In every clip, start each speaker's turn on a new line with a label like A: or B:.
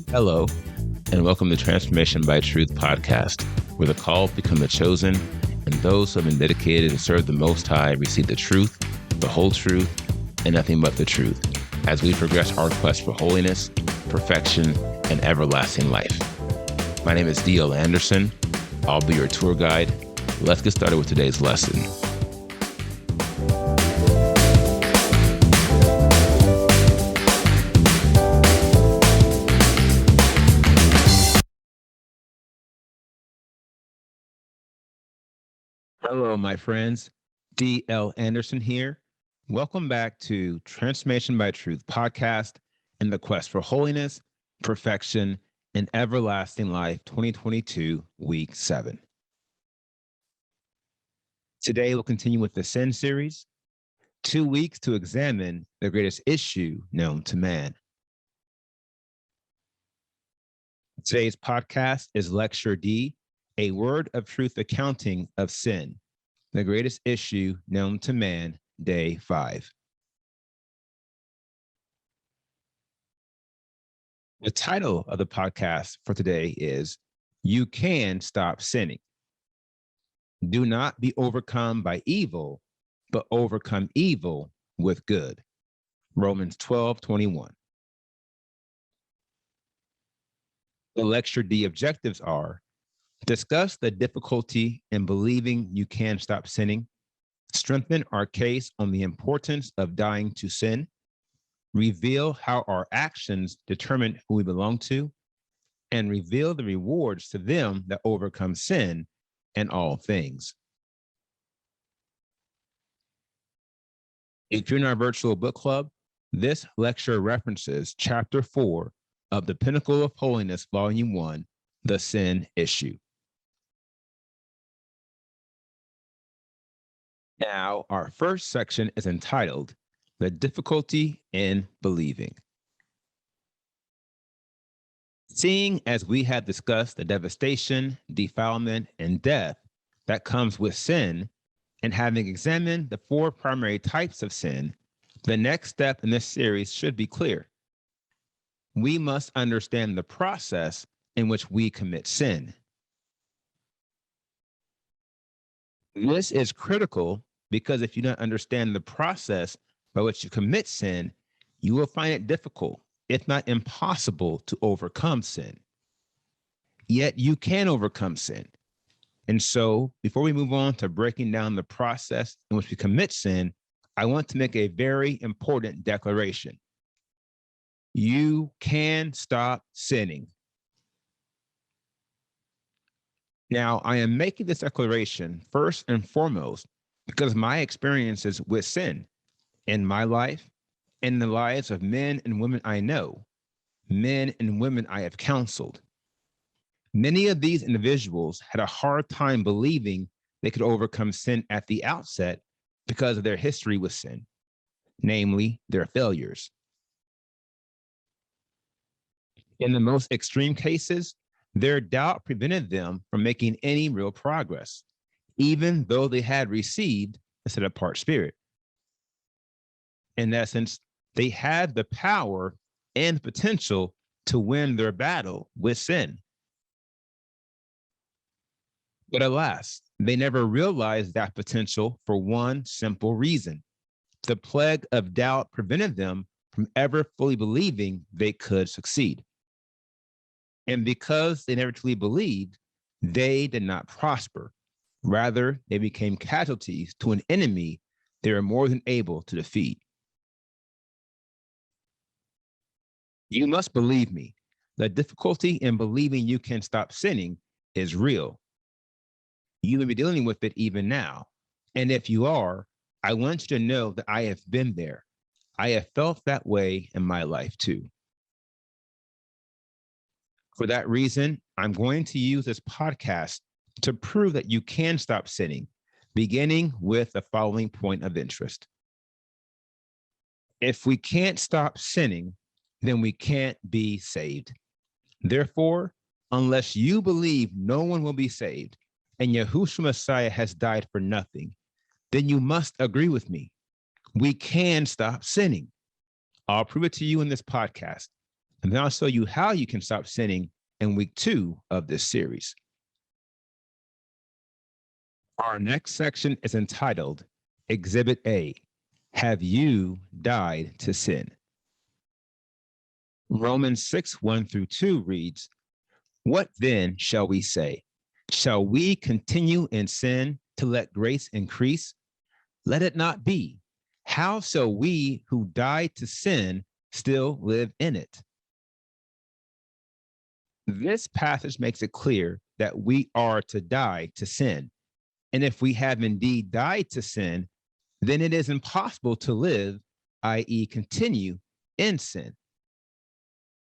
A: Hello, and welcome to Transformation by Truth podcast, where the called become the chosen, and those who have been dedicated to serve the Most High receive the truth, the whole truth, and nothing but the truth, as we progress our quest for holiness, perfection, and everlasting life. My name is D.L. Anderson. I'll be your tour guide. Let's get started with today's lesson. Hello, my friends. D.L. Anderson here. Welcome back to Transformation by Truth podcast and the quest for holiness, perfection, and everlasting life 2022, week 7. Today, we'll continue with the Sin series, 2 weeks to examine the greatest issue known to man. Today's podcast is Lecture D, a word of truth accounting of sin, the greatest issue known to man, day 5. The title of the podcast for today is You Can Stop Sinning. Do not be overcome by evil, but overcome evil with good. Romans 12:21. The Lecture D objectives are: discuss the difficulty in believing you can stop sinning, strengthen our case on the importance of dying to sin, reveal how our actions determine who we belong to, and reveal the rewards to them that overcome sin in all things. If you're in our virtual book club, this lecture references Chapter 4 of The Pinnacle of Holiness, Volume 1, The Sin Issue. Now, our first section is entitled The Difficulty in Believing. Seeing as we have discussed the devastation, defilement, and death that comes with sin, and having examined the 4 primary types of sin, the next step in this series should be clear. We must understand the process in which we commit sin. This is critical because if you don't understand the process by which you commit sin, you will find it difficult, if not impossible, to overcome sin. Yet you can overcome sin. And so, before we move on to breaking down the process in which we commit sin, I want to make a very important declaration. You can stop sinning. Now, I am making this declaration first and foremost because of my experiences with sin in my life and in the lives of men and women I know, men and women I have counseled. Many of these individuals had a hard time believing they could overcome sin at the outset because of their history with sin, namely their failures. In the most extreme cases, their doubt prevented them from making any real progress, even though they had received a set-apart spirit. In essence, they had the power and potential to win their battle with sin. But alas, they never realized that potential for one simple reason. The plague of doubt prevented them from ever fully believing they could succeed. And because they never truly believed, they did not prosper. Rather, they became casualties to an enemy they were more than able to defeat. You must believe me, the difficulty in believing you can stop sinning is real. You may be dealing with it even now. And if you are, I want you to know that I have been there. I have felt that way in my life too. For that reason, I'm going to use this podcast to prove that you can stop sinning, beginning with the following point of interest. If we can't stop sinning, then we can't be saved. Therefore, unless you believe no one will be saved and Yahushua Messiah has died for nothing, then you must agree with me. We can stop sinning. I'll prove it to you in this podcast, and then I'll show you how you can stop sinning in week 2 of this series. Our next section is entitled Exhibit A, Have You Died to Sin? Romans 6:1-2 reads, What then shall we say? Shall we continue in sin to let grace increase? Let it not be. How shall we who died to sin still live in it? This passage makes it clear that we are to die to sin. And if we have indeed died to sin, then it is impossible to live, i.e., continue in sin.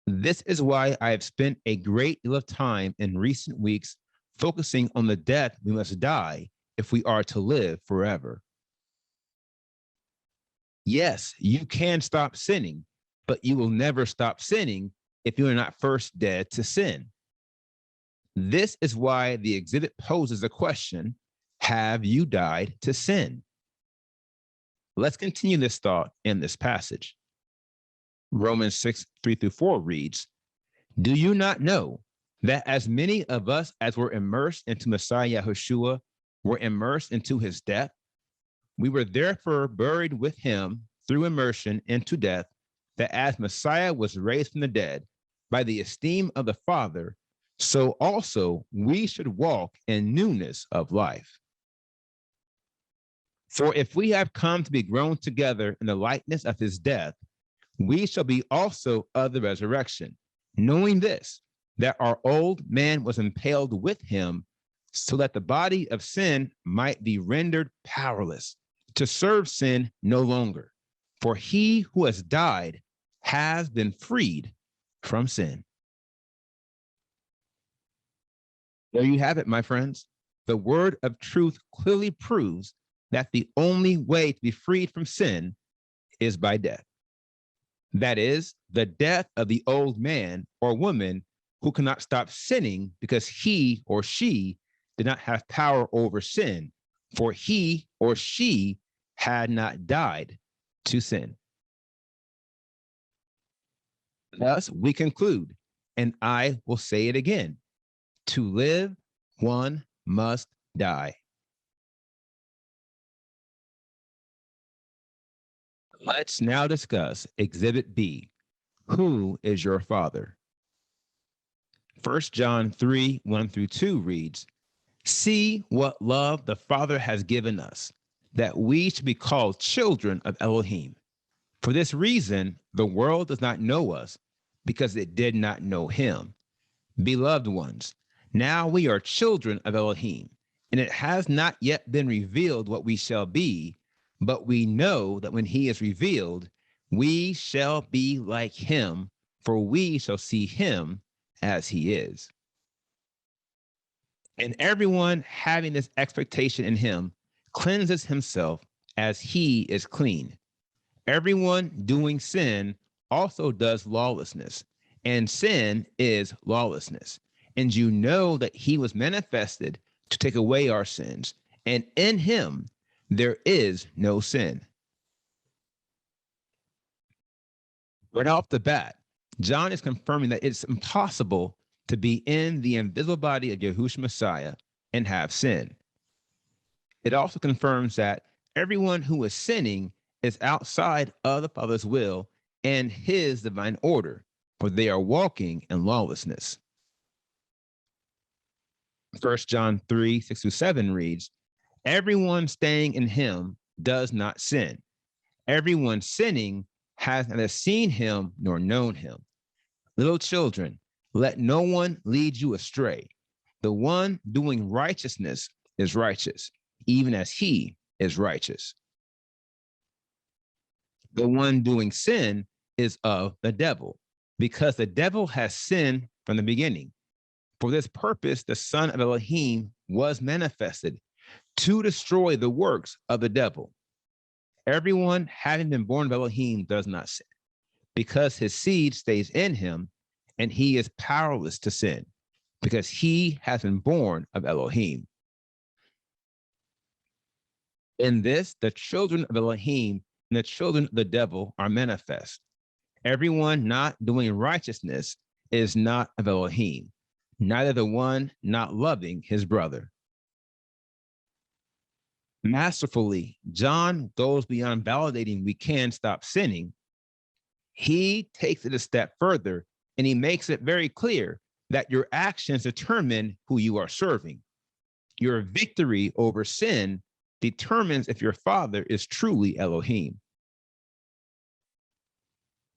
A: This is why I have spent a great deal of time in recent weeks focusing on the death we must die if we are to live forever. Yes, you can stop sinning, but you will never stop sinning if you are not first dead to sin. This is why the exhibit poses a question, have you died to sin? Let's continue this thought in this passage. Romans 6:3-4 reads, Do you not know that as many of us as were immersed into Messiah Yahushua were immersed into his death? We were therefore buried with him through immersion into death, that as Messiah was raised from the dead by the esteem of the Father, so also we should walk in newness of life. For if we have come to be grown together in the likeness of his death, we shall be also of the resurrection, knowing this, that our old man was impaled with him, so that the body of sin might be rendered powerless, to serve sin no longer. For he who has died has been freed from sin. There you have it, my friends. The word of truth clearly proves that the only way to be freed from sin is by death. That is, the death of the old man or woman who cannot stop sinning because he or she did not have power over sin, for he or she had not died to sin. Thus, we conclude, and I will say it again, to live, one must die. Let's now discuss Exhibit B. Who is your father? 1 John 3:1-2 reads, See what love the Father has given us, that we should be called children of Elohim. For this reason, the world does not know us, because it did not know him. Beloved ones, now we are children of Elohim, and it has not yet been revealed what we shall be, but we know that when he is revealed, we shall be like him, for we shall see him as he is. And everyone having this expectation in him cleanses himself as he is clean. Everyone doing sin also does lawlessness, and sin is lawlessness. And you know that he was manifested to take away our sins, and in him there is no sin. Right off the bat, John is confirming that it's impossible to be in the invisible body of Yahushua Messiah and have sin. It also confirms that everyone who is sinning is outside of the Father's will and his divine order, for they are walking in lawlessness. 1 John 3:6-7 reads, Everyone staying in him does not sin. Everyone sinning has neither seen him nor known him. Little children, let no one lead you astray. The one doing righteousness is righteous, even as he is righteous. The one doing sin is of the devil, because the devil has sinned from the beginning. For this purpose, the Son of Elohim was manifested to destroy the works of the devil. Everyone having been born of Elohim does not sin, because his seed stays in him, and he is powerless to sin, because he has been born of Elohim. In this, the children of Elohim and the children of the devil are manifest. Everyone not doing righteousness is not of Elohim, neither the one not loving his brother. Masterfully, John goes beyond validating we can stop sinning. He takes it a step further and he makes it very clear that your actions determine who you are serving. Your victory over sin determines if your father is truly Elohim.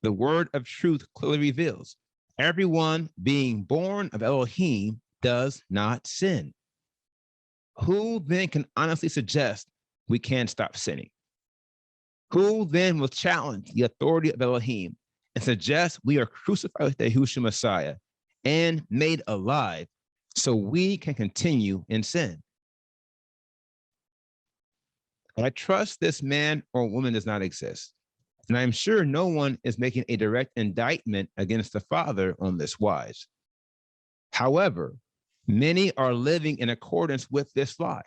A: The word of truth clearly reveals everyone being born of Elohim does not sin. Who then can honestly suggest we can stop sinning? Who then will challenge the authority of Elohim and suggest we are crucified with the Yahushua Messiah and made alive so we can continue in sin? I trust this man or woman does not exist. And I'm sure no one is making a direct indictment against the Father on this wise. However, many are living in accordance with this lie.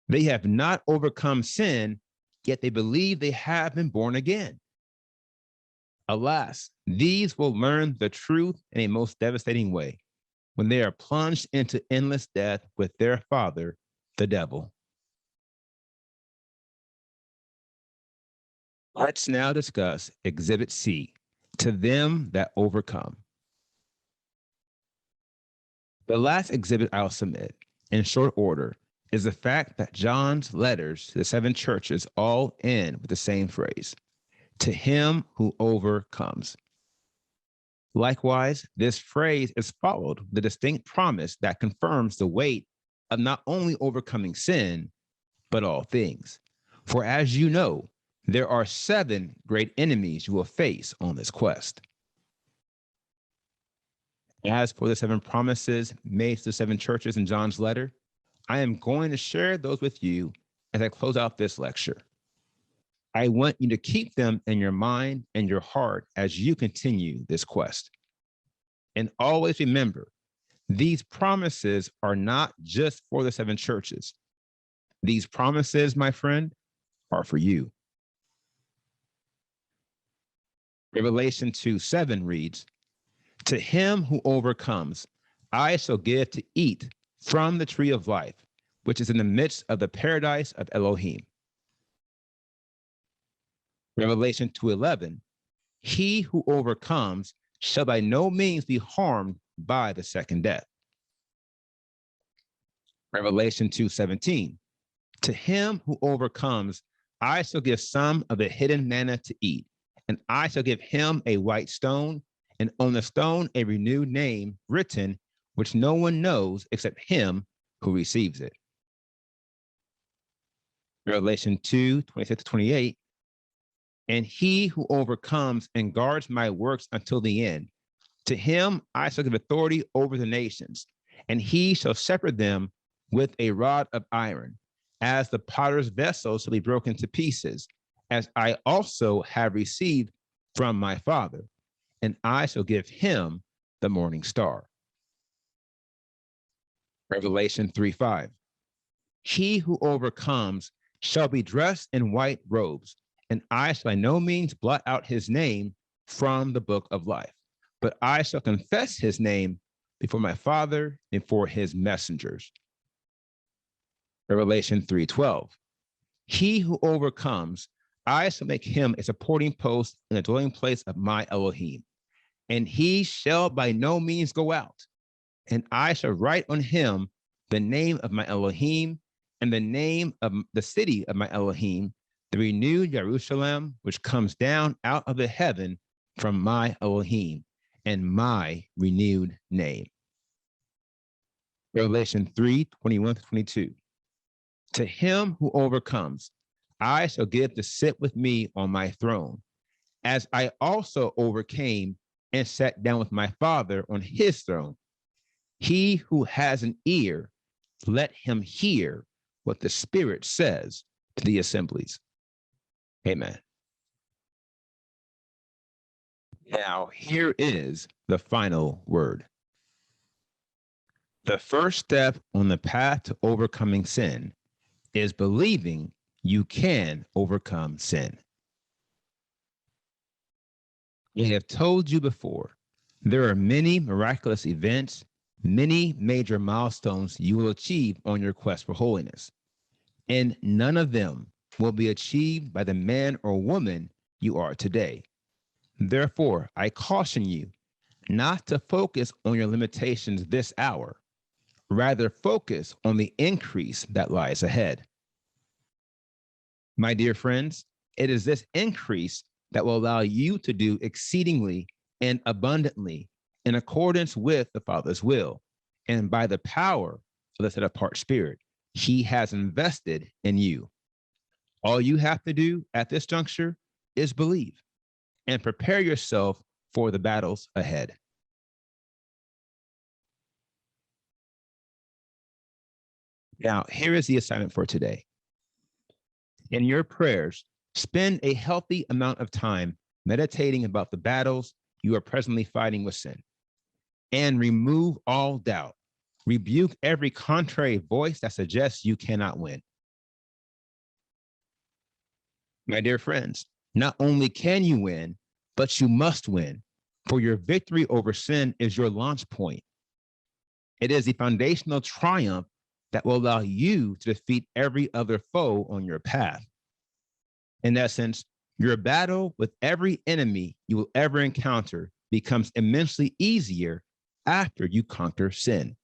A: They have not overcome sin, yet they believe they have been born again. Alas, these will learn the truth in a most devastating way when they are plunged into endless death with their father, the devil. Let's now discuss Exhibit C, to them that overcome. The last exhibit I'll submit, in short order, is the fact that John's letters to the 7 churches all end with the same phrase, to him who overcomes. Likewise, this phrase is followed with a distinct promise that confirms the weight of not only overcoming sin, but all things. For as you know, there are 7 great enemies you will face on this quest. As for the 7 promises made to the 7 churches in John's letter, I am going to share those with you as I close out this lecture. I want you to keep them in your mind and your heart as you continue this quest. And always remember, these promises are not just for the 7 churches. These promises, my friend, are for you. Revelation 2:7 reads, to him who overcomes, I shall give to eat from the tree of life, which is in the midst of the paradise of Elohim. Revelation 2:11, he who overcomes shall by no means be harmed by the second death. Revelation 2:17, to him who overcomes, I shall give some of the hidden manna to eat, and I shall give him a white stone, and on the stone a renewed name written, which no one knows except him who receives it. Revelation 2:26-28, and he who overcomes and guards my works until the end, to him I shall give authority over the nations, and he shall separate them with a rod of iron, as the potter's vessel shall be broken to pieces, as I also have received from my Father, and I shall give him the morning star. Revelation 3:5, he who overcomes shall be dressed in white robes, and I shall by no means blot out his name from the book of life, but I shall confess his name before my Father and for his messengers. Revelation 3:12, he who overcomes, I shall make him a supporting post in the dwelling place of my Elohim, and he shall by no means go out, and I shall write on him the name of my Elohim and the name of the city of my Elohim, the renewed Jerusalem, which comes down out of the heaven from my Elohim, and my renewed name. Revelation 3:21-22, to him who overcomes, I shall give to sit with me on my throne, as I also overcame and sat down with my Father on his throne. He who has an ear, let him hear what the Spirit says to the assemblies. Amen. Now, here is the final word. The first step on the path to overcoming sin is believing you can overcome sin. I have told you before, there are many miraculous events, many major milestones you will achieve on your quest for holiness, and none of them will be achieved by the man or woman you are today. Therefore, I caution you not to focus on your limitations this hour. Rather, focus on the increase that lies ahead. My dear friends, it is this increase that will allow you to do exceedingly and abundantly in accordance with the Father's will and by the power of the set-apart Spirit He has invested in you. All you have to do at this juncture is believe and prepare yourself for the battles ahead. Now, here is the assignment for today. In your prayers, spend a healthy amount of time meditating about the battles you are presently fighting with sin, and remove all doubt. Rebuke every contrary voice that suggests you cannot win. My dear friends, not only can you win, but you must win, for your victory over sin is your launch point. It is the foundational triumph that will allow you to defeat every other foe on your path. In essence, your battle with every enemy you will ever encounter becomes immensely easier after you conquer sin.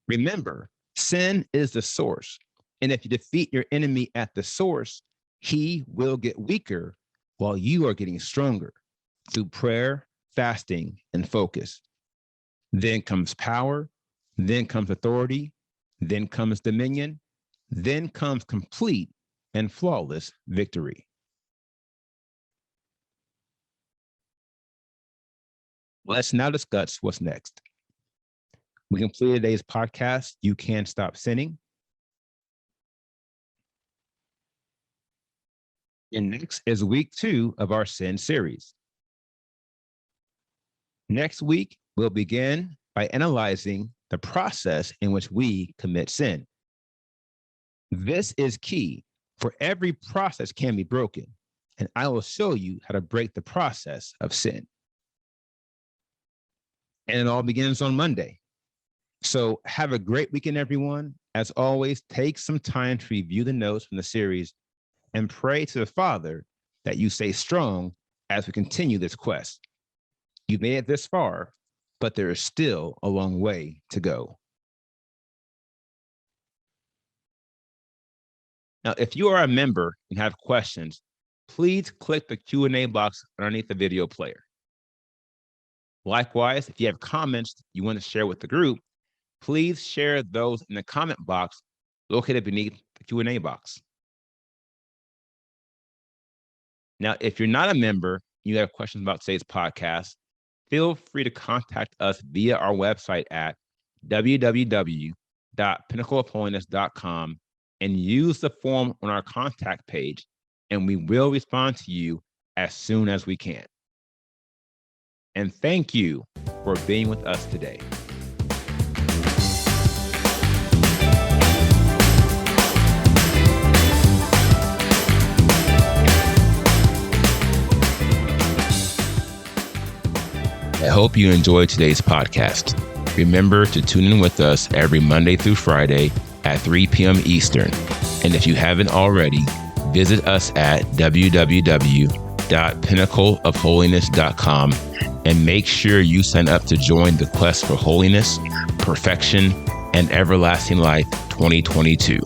A: Remember, sin is the source, and if you defeat your enemy at the source, he will get weaker while you are getting stronger through prayer, fasting, and focus. Then comes power, then comes authority, then comes dominion, then comes complete and flawless victory. Let's now discuss what's next. We completed today's podcast, You Can't Stop Sinning. And next is week 2 of our sin series. Next week, we'll begin by analyzing the process in which we commit sin. This is key, for every process can be broken, and I will show you how to break the process of sin. And it all begins on Monday. So have a great weekend, everyone. As always, take some time to review the notes from the series and pray to the Father that you stay strong as we continue this quest. You made it this far, but there is still a long way to go. Now, if you are a member and have questions, please click the Q&A box underneath the video player. Likewise, if you have comments you want to share with the group, please share those in the comment box located beneath the Q&A box. Now, if you're not a member, you have questions about today's podcast, feel free to contact us via our website at www.pinnacleofholiness.com and use the form on our contact page, and we will respond to you as soon as we can. And thank you for being with us today. I hope you enjoyed today's podcast. Remember to tune in with us every Monday through Friday at 3 p.m. Eastern. And if you haven't already, visit us at www.pinnacleofholiness.com and make sure you sign up to join the quest for holiness, perfection, and everlasting life 2022.